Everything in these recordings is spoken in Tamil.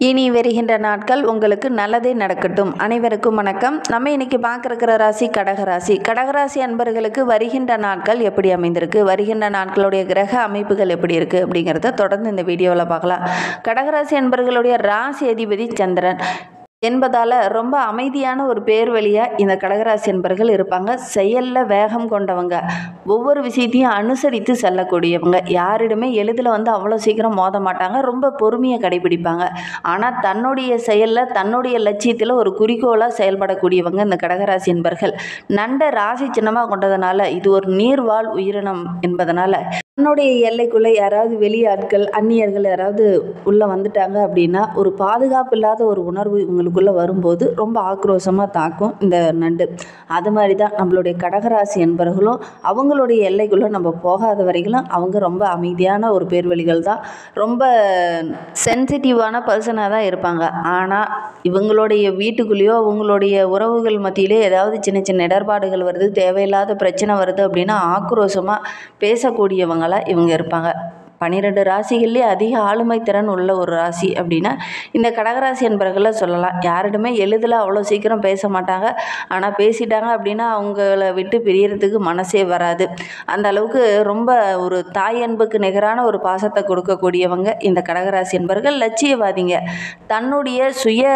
இனி வருகின்ற நாட்கள் உங்களுக்கு நல்லதே நடக்கட்டும். அனைவருக்கும் வணக்கம். நம்ம இன்னைக்கு பார்க்குற ராசி கடகராசி. கடகராசி அன்பர்களுக்கு வருகின்ற நாட்கள் எப்படி அமைந்திருக்கு, வருகின்ற நாட்களுடைய கிரக அமைப்புகள் எப்படி இருக்குது அப்படிங்கிறத தொடர்ந்து இந்த வீடியோவில் பார்க்கலாம். கடகராசி அன்பர்களுடைய ராசி அதிபதி சந்திரன் என்பதால் ரொம்ப அமைதியான ஒரு பேர் வழியாக இந்த கடகராசி என்பர்கள் இருப்பாங்க. செயலில் வேகம் கொண்டவங்க, ஒவ்வொரு விஷயத்தையும் அனுசரித்து செல்லக்கூடியவங்க, யாரிடமே எளிதில் அவ்வளோ சீக்கிரம் மோத மாட்டாங்க, ரொம்ப பொறுமையை கடைபிடிப்பாங்க. ஆனால் தன்னுடைய செயலில் தன்னுடைய லட்சியத்தில் ஒரு குறிக்கோளாக செயல்படக்கூடியவங்க இந்த கடகராசி என்பர்கள். நண்டை ராசி சின்னமாக கொண்டதுனால இது ஒரு நீர்வாழ் உயிரினம் என்பதனால தன்னுடைய எல்லைக்குள்ளே யாராவது வெளியாட்கள் அந்நியர்கள் யாராவது உள்ளே வந்துட்டாங்க அப்படின்னா ஒரு பாதுகாப்பு இல்லாத ஒரு உணர்வு இவங்களுக்குள்ளே வரும்போது ரொம்ப ஆக்ரோஷமாக தாக்கும் இந்த நண்டு. அது மாதிரி தான் நம்மளுடைய கடகராசி என்பவர்களும் அவங்களுடைய எல்லைக்குள்ளே நம்ம போகாத வரைக்கும் அவங்க ரொம்ப அமைதியான ஒரு பேர்வழிகள் தான், ரொம்ப சென்சிட்டிவான பர்சனாக தான் இருப்பாங்க. ஆனால் இவங்களுடைய வீட்டுக்குள்ளேயோ அவங்களுடைய உறவுகள் மத்தியிலே ஏதாவது சின்ன சின்ன இடர்பாடுகள் வருது, தேவையில்லாத பிரச்சனை வருது அப்படின்னா ஆக்ரோஷமாக பேசக்கூடியவங்க இவங்க இருப்பாங்க. 12 ராசிகள்லேயே அதிக ஆளுமை திறன் உள்ள ஒரு ராசி அப்படின்னா இந்த கடகராசி என்பர்களை சொல்லலாம். யாரிடமே எளிதில் அவ்வளோ சீக்கிரம் பேச மாட்டாங்க. ஆனால் பேசிட்டாங்க அப்படின்னா அவங்கள விட்டு பிரியறதுக்கு மனசே வராது. அந்த அளவுக்கு ரொம்ப ஒரு தாய் அன்புக்கு நிகரான ஒரு பாசத்தை கொடுக்கக்கூடியவங்க இந்த கடகராசி என்பர்கள். லட்சியவாதிங்க, தன்னுடைய சுய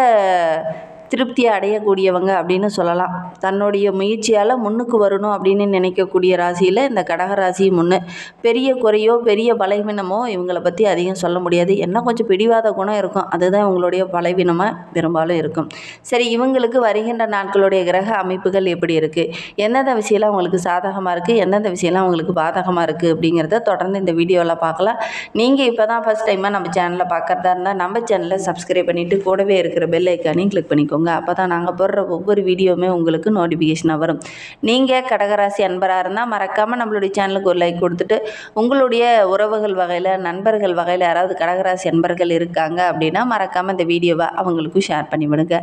திருப்தியை அடையக்கூடியவங்க அப்படின்னு சொல்லலாம். தன்னுடைய முயற்சியால் முன்னுக்கு வரணும் அப்படின்னு நினைக்கக்கூடிய ராசியில் இந்த கடகராசி முன்னு. பெரிய குறையோ பெரிய பலவீனமோ இவங்களை பற்றி அதிகம் சொல்ல முடியாது. என்ன கொஞ்சம் பிடிவாத குணம் இருக்கும், அதுதான் இவங்களுடைய பலவீனமாக பெரும்பாலும் இருக்கும். சரி, இவங்களுக்கு வருகின்ற நாட்களுடைய கிரக அமைப்புகள் எப்படி இருக்குது, எந்தெந்த விஷயம்லாம் அவங்களுக்கு சாதகமாக இருக்குது, எந்தெந்த விஷயம்லாம் அவங்களுக்கு பாதகமாக இருக்குது அப்படிங்கிறத தொடர்ந்து இந்த வீடியோவில் பார்க்கலாம். நீங்கள் இப்போ தான் ஃபஸ்ட் டைமாக நம்ம சேனலில் பார்க்குறதா இருந்தால் நம்ம சேனலை சப்ஸ்கிரைப் பண்ணிவிட்டு கூடவே இருக்கிற பெல் ஐக்கானையும் கிளிக் பண்ணிக்கோங்க. அப்போ தான் நாங்கள் போடுற ஒவ்வொரு வீடியோவுமே உங்களுக்கு நோட்டிஃபிகேஷனாக வரும். நீங்கள் கடகராசி அன்பராக இருந்தால் மறக்காமல் நம்மளுடைய சேனலுக்கு ஒரு லைக் கொடுத்துட்டு உங்களுடைய உறவுகள் வகையில் நண்பர்கள் வகையில் யாராவது கடகராசி அன்பர்கள் இருக்காங்க அப்படின்னா மறக்காமல் இந்த வீடியோவை அவங்களுக்கும் ஷேர் பண்ணிவிடுங்க.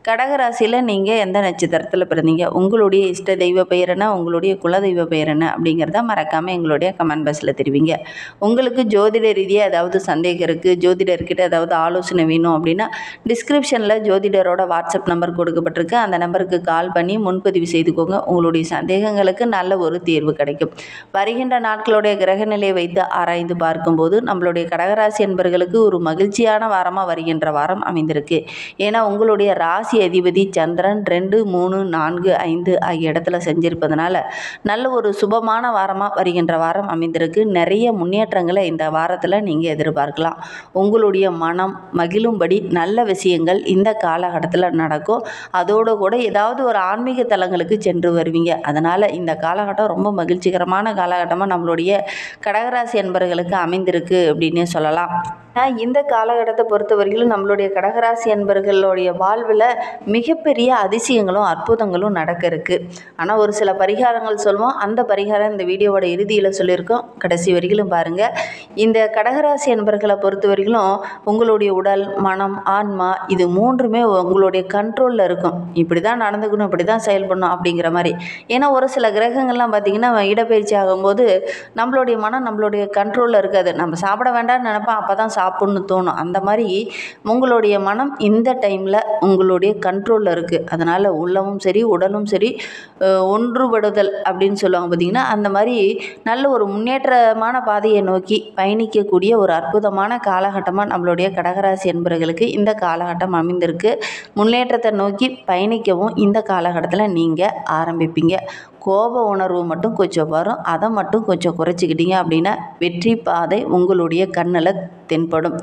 கடகராசியில் நீங்கள் எந்த நட்சத்திரத்தில் பிறந்தீங்க, உங்களுடைய இஷ்ட தெய்வ பெயர் என்ன, உங்களுடைய குலதெய்வ பெயர் என்ன அப்படிங்கிறத மறக்காமல் எங்களுடைய கமெண்ட் பாக்ஸில் தெரிவிங்க. உங்களுக்கு ஜோதிட ரீதியாக ஏதாவது சந்தேகம் இருக்குது, ஜோதிடர்கிட்ட ஏதாவது ஆலோசனை வேணும் அப்படின்னா டிஸ்கிரிப்ஷனில் ஜோதிடரோட வாட்ஸ்அப் நம்பர் கொடுக்கப்பட்டிருக்கு. அந்த நம்பருக்கு கால் பண்ணி முன்பதிவு செய்துக்கோங்க. உங்களுடைய சந்தேகங்களுக்கு நல்ல ஒரு தீர்வு கிடைக்கும். வருகின்ற நாட்களுடைய கிரக நிலையை வைத்து ஆராய்ந்து பார்க்கும்போது நம்மளுடைய கடகராசி என்பர்களுக்கு ஒரு மகிழ்ச்சியான வாரமாக வருகின்ற வாரம் அமைந்திருக்கு. ஏன்னா உங்களுடைய ராசி அதிபதி சந்திரன் 2, 3, 4, 5 ஆகிய இடத்துல செஞ்சிருப்பதனால நல்ல ஒரு சுபமான வாரமாக வருகின்ற வாரம் அமைந்திருக்கு. நிறைய முன்னேற்றங்களை இந்த வாரத்தில் நீங்கள் எதிர்பார்க்கலாம். உங்களுடைய மனம் மகிழும்படி நல்ல விஷயங்கள் இந்த காலகட்டத்தில் நடக்கும். அதோடு கூட ஏதாவது ஒரு ஆன்மீக தலங்களுக்கு சென்று வருவீங்க. அதனால் இந்த காலகட்டம் ரொம்ப மகிழ்ச்சிகரமான காலகட்டமாக நம்மளுடைய கடகராசி என்பர்களுக்கு அமைந்திருக்கு அப்படின்னே சொல்லலாம். இந்த காலகட்டத்தை பொறுத்தவரையிலும் நம்மளுடைய கடகராசி என்பர்களுடைய வாழ்வில் மிகப்பெரிய அதிசயங்களும் அற்புதங்களும் நடக்க இருக்குது. ஆனால் ஒரு சில பரிகாரங்கள் சொல்லுவோம், அந்த பரிகாரம் இந்த வீடியோவோட இறுதியில் சொல்லியிருக்கோம், கடைசி வரையிலும் பாருங்கள். இந்த கடகராசி என்பர்களை பொறுத்தவரையிலும் உங்களுடைய உடல் மனம் ஆன்மா இது மூன்றுமே உங்களுடைய கண்ட்ரோலில் இருக்கும். இப்படி தான் நடந்துக்கணும், இப்படி தான் செயல்படணும் அப்படிங்கிற மாதிரி. ஏன்னா ஒரு சில கிரகங்கள்லாம் பார்த்திங்கன்னா இடப்பெயர்ச்சி ஆகும்போது நம்மளுடைய மனம் நம்மளுடைய கண்ட்ரோலில் இருக்காது. நம்ம சாப்பிட வேண்டாம்னு நினைப்போம், அப்போ தான் சாப்பிட்ணுன்னு தோணும். அந்த மாதிரி உங்களுடைய மனம் இந்த டைமில் உங்களுடைய கண்ட்ரோலில் இருக்குது. அதனால் உள்ளமும் சரி உடலும் சரி ஒன்றுபடுதல் அப்படின்னு சொல்லுவாங்க பார்த்திங்கன்னா, அந்த மாதிரி நல்ல ஒரு முன்னேற்றமான பாதையை நோக்கி பயணிக்கக்கூடிய ஒரு அற்புதமான காலகட்டமாக நம்மளுடைய கடகராசி என்பவர்களுக்கு இந்த காலகட்டம் அமைந்திருக்கு. முன்னேற்றத்தை நோக்கி பயணிக்கவும் இந்த காலகட்டத்தில் நீங்கள் ஆரம்பிப்பீங்க. கோப உணர்வு மட்டும் கொஞ்சம் வரும், அதை மட்டும் கொஞ்சம் குறைச்சிக்கிட்டீங்க அப்படின்னா வெற்றி பாதை உங்களுடைய கண்ணில் தென்படும்.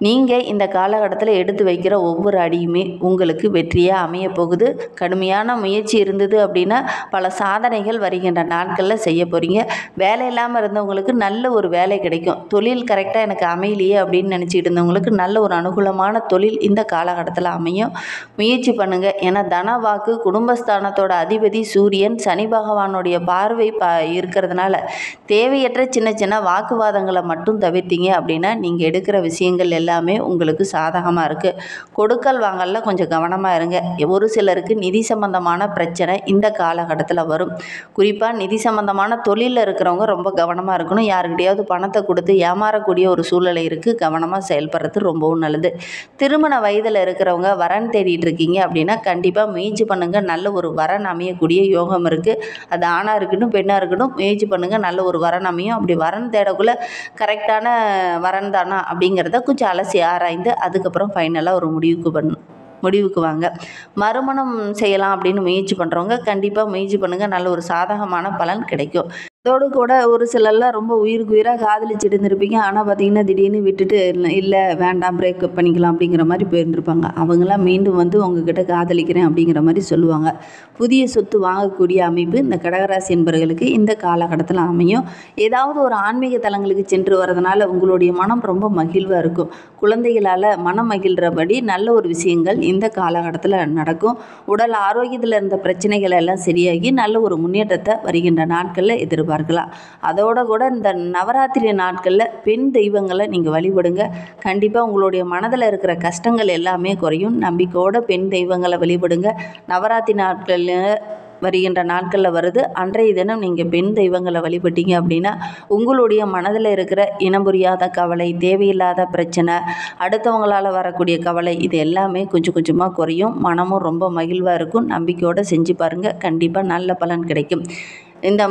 நீங்கள் இந்த காலகட்டத்தில் எடுத்து வைக்கிற ஒவ்வொரு அடியுமே உங்களுக்கு வெற்றியாக அமைய போகுது. கடுமையான முயற்சி இருந்தது அப்படின்னா பல சாதனைகள் வருகின்ற நாட்களில் செய்ய போகிறீங்க. வேலை இல்லாமல் இருந்தவங்களுக்கு நல்ல ஒரு வேலை கிடைக்கும். தொழில் கரெக்டாக எனக்கு அமையலையே அப்படின்னு நினச்சிட்டு இருந்தவங்களுக்கு நல்ல ஒரு அனுகூலமான தொழில் இந்த காலகட்டத்தில் அமையும். முயற்சி பண்ணுங்கள். ஏன்னா தன வாக்கு குடும்பஸ்தானத்தோட அதிபதி சூரியன் சனி பகவானுடைய பார்வை இருக்கிறதுனால தேவையற்ற சின்ன சின்ன வாக்குவாதங்களை மட்டும் தவிர்த்தீங்க அப்படின்னா நீங்கள் எடுக்கிற விஷயங்கள் எல்லாம் எல்லாமே உங்களுக்கு சாதகமாக இருக்குது. கொடுக்கல் வாங்கலில் கொஞ்சம் கவனமாக இருங்க. ஒரு சிலருக்கு நிதி சம்பந்தமான பிரச்சனை இந்த காலகட்டத்தில் வரும். குறிப்பாக நிதி சம்பந்தமான தொழிலில் இருக்கிறவங்க ரொம்ப கவனமாக இருக்கணும். யாருக்கிட்டையாவது பணத்தை கொடுத்து ஏமாறக்கூடிய ஒரு சூழ்நிலை இருக்குது. கவனமாக செயல்படுறது ரொம்பவும் நல்லது. திருமண வயதில் இருக்கிறவங்க வரன் தேடிட்டு இருக்கீங்க அப்படின்னா கண்டிப்பாக முயற்சி பண்ணுங்கள். நல்ல ஒரு வரன் அமையக்கூடிய யோகம் இருக்குது. அது ஆணாக இருக்கட்டும் பெண்ணாக இருக்கட்டும், முயற்சி பண்ணுங்கள். நல்ல ஒரு வரன் அமையும். அப்படி வரன் தேடக்குள்ளே கரெக்டான வரன் தானா அப்படிங்கிறத கொஞ்சம் அலசி ஆராய்ந்து அதுக்கப்புறம் ஃபைனலாக ஒரு முடிவுக்கு வாங்க. மறுமணம் செய்யலாம் அப்படின்னு முயற்சி பண்ணுறவங்க கண்டிப்பாக முயற்சி பண்ணுங்கள். நல்ல ஒரு சாதகமான பலன் கிடைக்கும். அதோடு கூட ஒரு சிலர்லாம் ரொம்ப உயிருக்கு உயிராக காதலிச்சுட்டு இருந்திருப்பீங்க. ஆனால் பார்த்தீங்கன்னா திடீர்னு விட்டுட்டு இல்லை வேண்டாம் பிரேக்கப் பண்ணிக்கலாம் அப்படிங்கிற மாதிரி போயிருந்துருப்பாங்க. அவங்களாம் மீண்டும் வந்து உங்ககிட்ட காதலிக்கிறேன் அப்படிங்கிற மாதிரி சொல்லுவாங்க. புதிய சொத்து வாங்கக்கூடிய அமைப்பு இந்த கடகராசி என்பவர்களுக்கு இந்த காலகட்டத்தில் அமையும். ஏதாவது ஒரு ஆன்மீக தலங்களுக்கு சென்று வரதுனால உங்களுடைய மனம் ரொம்ப மகிழ்வாக இருக்கும். குழந்தைகளால் மனம் மகிழ்கிறபடி நல்ல ஒரு விஷயங்கள் இந்த காலகட்டத்தில் நடக்கும். உடல் ஆரோக்கியத்தில் இருந்த பிரச்சனைகள் எல்லாம் சரியாகி நல்ல ஒரு முன்னேற்றத்தை வருகின்ற நாட்களில் எதிர்பார்க்கலாம். அதோட கூட இந்த நவராத்திரி நாட்களில் பெண் தெய்வங்களை நீங்கள் வழிபடுங்க. கண்டிப்பாக உங்களுடைய மனதில் இருக்கிற கஷ்டங்கள் எல்லாமே குறையும். நம்பிக்கையோட பெண் தெய்வங்களை வழிபடுங்க. நவராத்திரி நாட்களில் வருகின்ற நாட்களில் வருது. அன்றைய தினம் நீங்கள் பெண் தெய்வங்களை வழிபட்டீங்க அப்படின்னா உங்களுடைய மனதில் இருக்கிற இனம் புரியாத கவலை, தேவையில்லாத பிரச்சனை, அடுத்தவங்களால் வரக்கூடிய கவலை, இது எல்லாமே கொஞ்சம் கொஞ்சமாக குறையும். மனமும் ரொம்ப மகிழ்வாக இருக்கும். நம்பிக்கையோடு செஞ்சு பாருங்கள். கண்டிப்பாக நல்ல பலன் கிடைக்கும். இந்த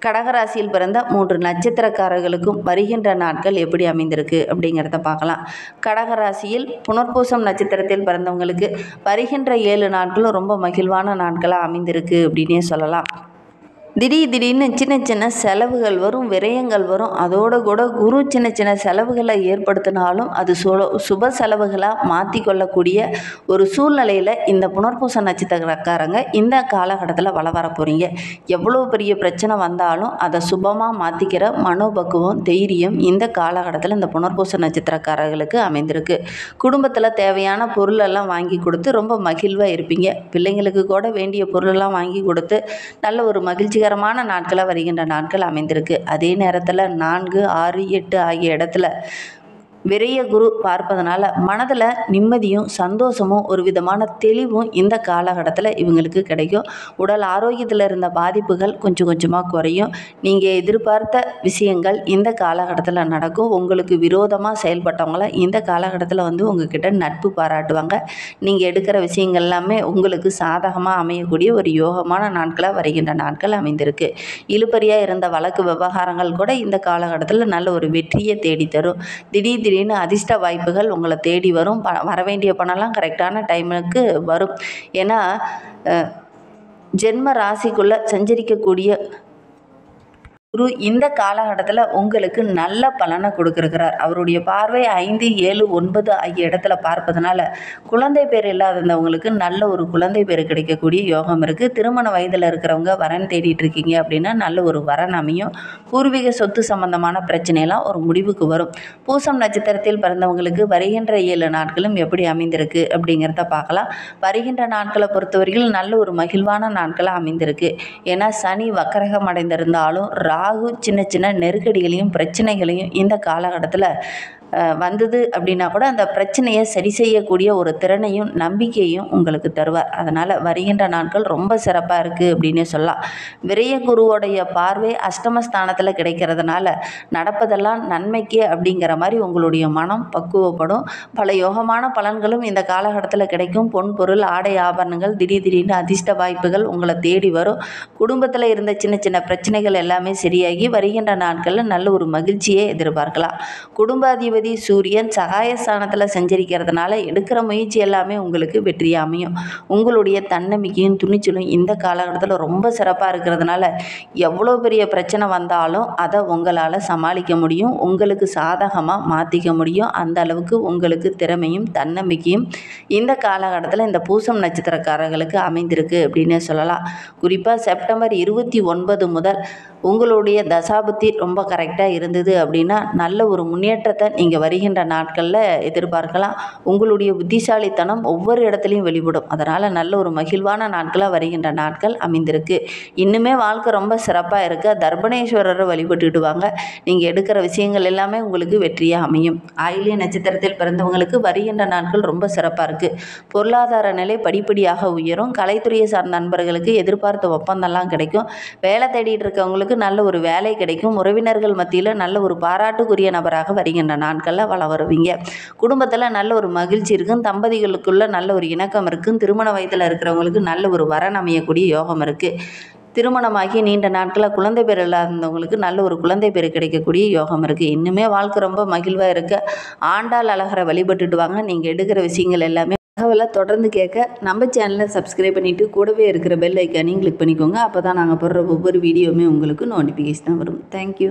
கடகராசியில் பிறந்த 3 நட்சத்திரக்காரர்களுக்கும் வருகின்ற நாட்கள் எப்படி அமைந்திருக்கு அப்படிங்கிறத பார்க்கலாம். கடகராசியில் புனர்பூசம் நட்சத்திரத்தில் பிறந்தவங்களுக்கு வருகின்ற 7 நாட்களும் ரொம்ப மகிழ்வான நாட்களாக அமைந்திருக்கு அப்படின்னே சொல்லலாம். திடீர்னு சின்ன சின்ன செலவுகள் வரும், விரயங்கள் வரும். அதோடு கூட குரு சின்ன சின்ன செலவுகளை ஏற்படுத்தினாலும் அது சுப செலவுகளாக மாற்றி கொள்ளக்கூடிய ஒரு சூழ்நிலையில் இந்த புனர்பூச நட்சத்திரக்காரங்க இந்த காலகட்டத்தில் வர போகிறீங்க. எவ்வளோ பெரிய பிரச்சனை வந்தாலும் அதை சுபமாக மாற்றிக்கிற மனோபக்குவம், தைரியம் இந்த காலகட்டத்தில் இந்த புனர்பூச நட்சத்திரக்காரர்களுக்கு அமைந்திருக்கு. குடும்பத்தில் தேவையான பொருளெல்லாம் வாங்கி கொடுத்து ரொம்ப மகிழ்வாக இருப்பீங்க. பிள்ளைங்களுக்கு கூட வேண்டிய பொருளெல்லாம் வாங்கி கொடுத்து நல்ல ஒரு மகிழ்ச்சிகரமான நாட்களாக வருகின்ற நாட்கள் அமைந்திருக்கு. அதே நேரத்தில் 4, 6, 8 ஆகிய இடத்துல விரைய குரு பார்ப்பதனால மனதில் நிம்மதியும் சந்தோஷமும் ஒரு விதமான தெளிவும் இந்த காலகட்டத்தில் இவங்களுக்கு கிடைக்கும். உடல் ஆரோக்கியத்தில் இருந்த பாதிப்புகள் கொஞ்சம் கொஞ்சமாக குறையும். நீங்கள் எதிர்பார்த்த விஷயங்கள் இந்த காலகட்டத்தில் நடக்கும். உங்களுக்கு விரோதமாக செயல்பட்டவங்கள இந்த காலகட்டத்தில் வந்து உங்ககிட்ட நட்பு பாராட்டுவாங்க. நீங்கள் எடுக்கிற விஷயங்கள் எல்லாமே உங்களுக்கு சாதகமாக அமையக்கூடிய ஒரு யோகமான நாட்களாக வருகின்ற நாட்கள் அமைந்திருக்கு. இழுபறியாக இருந்த வழக்கு விவகாரங்கள் கூட இந்த காலகட்டத்தில் நல்ல ஒரு வெற்றியை தேடித்தரும். திடீர்னு அதிர்ஷ்ட வாய்ப்புகள் உங்களை தேடி வரும். வரவேண்டிய பணம்லாம் கரெக்டான டைமுக்கு வரும். ஏன்னா ஜென்ம ராசிக்குள்ளே சஞ்சரிக்கக்கூடிய குரு இந்த காலகட்டத்தில் உங்களுக்கு நல்ல பலனை கொடுக்குறார். அவருடைய பார்வை 5, 7, 9 ஆகிய இடத்துல பார்ப்பதனால குழந்தை பேர் இல்லாதவங்களுக்கு நல்ல ஒரு குழந்தை பேர் கிடைக்கக்கூடிய யோகம் இருக்குது. திருமண வயதில் இருக்கிறவங்க வரன் தேடிட்டு இருக்கீங்க அப்படின்னா நல்ல ஒரு வரன் அமையும். பூர்வீக சொத்து சம்பந்தமான பிரச்சனையெல்லாம் ஒரு முடிவுக்கு வரும். பூசம் நட்சத்திரத்தில் பிறந்தவங்களுக்கு வருகின்ற 7 நாட்களும் எப்படி அமைந்திருக்கு அப்படிங்கிறத பார்க்கலாம். வருகின்ற நாட்களை பொறுத்தவரையில் நல்ல ஒரு மகிழ்வான நாட்களாக அமைந்திருக்கு. ஏன்னா சனி வக்கரகம் அடைந்திருந்தாலும் ராகு சின்ன சின்ன நெருக்கடிகளையும் பிரச்சனைகளையும் இந்த காலகட்டத்தில் வந்தது அப்படின்னா கூட அந்த பிரச்சனையை சரி செய்யக்கூடிய ஒரு திறனையும் நம்பிக்கையும் உங்களுக்கு தருவார். அதனால் வருகின்ற நாட்கள் ரொம்ப சிறப்பாக இருக்குது அப்படின்னே சொல்லலாம். விரைய குருவோடைய பார்வை அஷ்டமஸ்தானத்தில் கிடைக்கிறதுனால நடப்பதெல்லாம் நன்மைக்கு அப்படிங்கிற மாதிரி உங்களுடைய மனம் பக்குவப்படும். பல யோகமான பலன்களும் இந்த காலகட்டத்தில் கிடைக்கும். பொன் பொருள் ஆடை ஆபரணங்கள் திடீர்னு அதிர்ஷ்ட வாய்ப்புகள் உங்களை தேடி வரும். குடும்பத்தில் இருந்த சின்ன சின்ன பிரச்சனைகள் எல்லாமே சரியாகி வருகின்ற நாட்களில் நல்ல ஒரு மகிழ்ச்சியை எதிர்பார்க்கலாம். குடும்பாதிபதி சூரியன் சகாயஸ்தானத்தில் சஞ்சரிக்கிறதுனால எடுக்கிற முயற்சி எல்லாமே உங்களுக்கு வெற்றி அமையும். உங்களுடைய தன்னம்பிக்கையும் துணிச்சலும் இந்த காலகட்டத்தில் ரொம்ப சிறப்பாக இருக்கிறதுனால எவ்வளோ பெரிய பிரச்சனை வந்தாலும் அதை உங்களால் சமாளிக்க முடியும். உங்களுக்கு சாதகமாக மாற்றிக்க முடியும். அந்த அளவுக்கு உங்களுக்கு திறமையும் தன்னம்பிக்கையும் இந்த காலகட்டத்தில் இந்த பூசம் நட்சத்திரக்காரர்களுக்கு அமைந்திருக்கு அப்படின்னு சொல்லலாம். குறிப்பாக செப்டம்பர் 29 முதல் உங்களுடைய தசாபுத்தி ரொம்ப கரெக்டாக இருந்தது அப்படின்னா நல்ல ஒரு முன்னேற்றத்தை நீங்கள் வருகின்ற நாட்களில் எதிர்பார்க்கலாம். உங்களுடைய புத்திசாலித்தனம் ஒவ்வொரு இடத்துலையும் வெளிப்படும். அதனால் நல்ல ஒரு மகிழ்வான நாட்களாக வருகின்ற நாட்கள் அமைந்திருக்கு. இன்னுமே வாழ்க்கை ரொம்ப சிறப்பாக இருக்க தர்பணேஸ்வரரை வழிபட்டுட்டு வாங்க. நீங்கள் எடுக்கிற விஷயங்கள் எல்லாமே உங்களுக்கு வெற்றியாக அமையும். ஆயில்ய நட்சத்திரத்தில் பிறந்தவங்களுக்கு வருகின்ற நாட்கள் ரொம்ப சிறப்பாக இருக்குது. பொருளாதார நிலை படிப்படியாக உயரும். கலைத்துறையை சார்ந்த நண்பர்களுக்கு எதிர்பார்த்த ஒப்பந்தம்லாம் கிடைக்கும். வேலை தேடிட்டு இருக்கவங்களுக்கு நல்ல ஒரு வேலை கிடைக்கும். உறவினர்கள் மத்தியில் நல்ல ஒரு பாராட்டுக்குரிய நபராக வருகின்ற நாட்களில் வளம் வருவீங்க. குடும்பத்தில் நல்ல ஒரு மகிழ்ச்சி இருக்கும். தம்பதிகளுக்குள்ள நல்ல ஒரு இணக்கம் இருக்கும். திருமண வயதில் இருக்கிறவங்களுக்கு நல்ல ஒரு வரன் அமையக்கூடிய யோகம் இருக்குது. திருமணமாகி நீண்ட நாட்களாக குழந்தை பேர் இல்லாதவங்களுக்கு நல்ல ஒரு குழந்தை பேர் கிடைக்கக்கூடிய யோகம் இருக்குது. இன்னுமே வாழ்க்கை ரொம்ப மகிழ்வாக இருக்க ஆண்டாள் அழகரை வழிபட்டுட்டு வாங்க. நீங்கள் எடுக்கிற விஷயங்கள் எல்லாமே தகவலை தொடர்ந்து கேட்க நம்ம சேனலை சப்ஸ்கிரைப் பண்ணிவிட்டு கூடவே இருக்கிற பெல் ஐக்கானையும் கிளிக் பண்ணிக்கோங்க. அப்போ தான் நாங்கள் போடுற ஒவ்வொரு வீடியோவுமே உங்களுக்கு நோட்டிஃபிகேஷன் வரும். தேங்க்யூ.